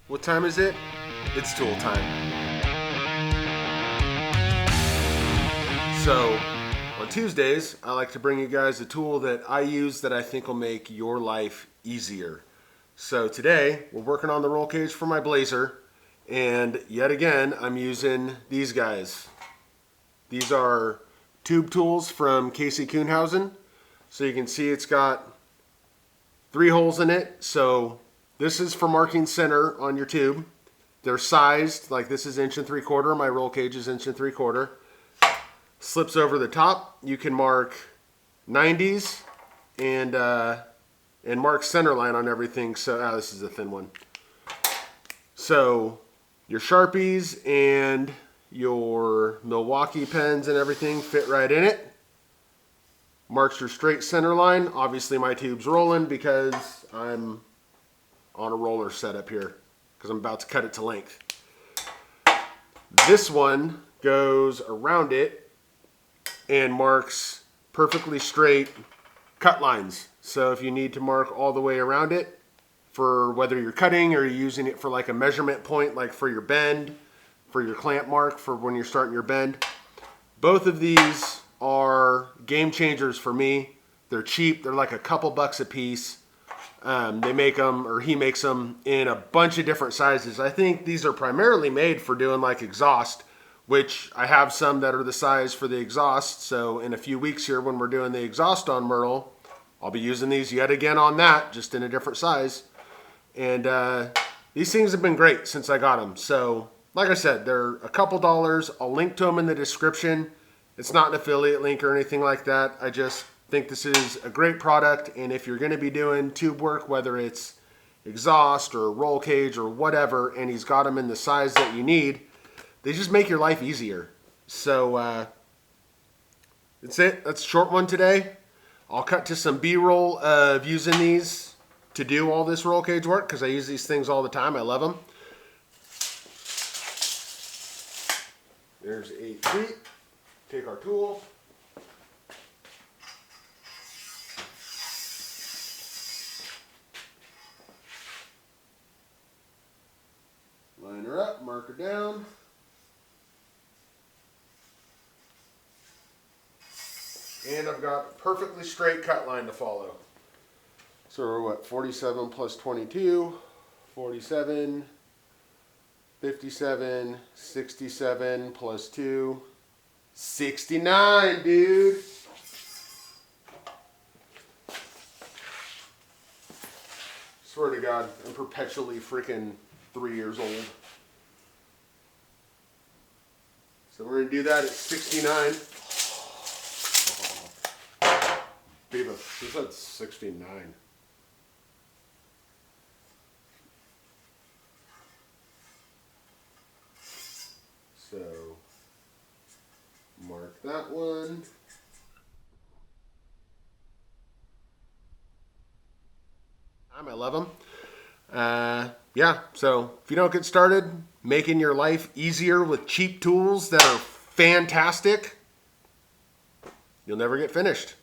What time is it? It's tool time. So, on Tuesdays, I like to bring you guys a tool that I use that I think will make your life easier. So today, we're working on the roll cage for my Blazer, and yet again, I'm using these guys. These are tube tools from KC. So you can see it's got 3 holes in it. So this is for marking center on your tube. They're sized, like this is 1 3/4, my roll cage is 1 3/4. Slips over the top. You can mark 90s and mark center line on everything. So this is a thin one. So your Sharpies and your Milwaukee pens and everything fit right in it. Marks your straight center line. Obviously my tube's rolling because I'm on a roller setup here because I'm about to cut it to length. This one goes around it and marks perfectly straight cut lines. So if you need to mark all the way around it for whether you're cutting or you're using it for like a measurement point, like for your bend, for your clamp mark for when you're starting your bend. Both of these are game changers for me. They're cheap. They're like a couple bucks a piece. They make them, or he makes them in a bunch of different sizes. I think these are primarily made for doing like exhaust, which I have some that are the size for the exhaust. So in a few weeks here when we're doing the exhaust on Myrtle, I'll be using these yet again on that, just in a different size. And these things have been great since I got them. So like I said, they're a couple dollars. I'll link to them in the description. It's not an affiliate link or anything like that. I just think this is a great product. And if you're going to be doing tube work, whether it's exhaust or roll cage or whatever, and he's got them in the size that you need, they just make your life easier. So that's it. That's a short one today. I'll cut to some B-roll of using these to do all this roll cage work because I use these things all the time. I love them. There's 8 feet. Take our tool. Line her up, mark her down. And I've got a perfectly straight cut line to follow. So we're what, 47 plus 22, 47, 57, 67 plus 2, 69, dude. Swear to God, I'm perpetually freaking 3 years old. So we're gonna do that at 69. Biba, she said 69. So, mark that one. I love them. Yeah, so if you don't get started making your life easier with cheap tools that are fantastic, you'll never get finished.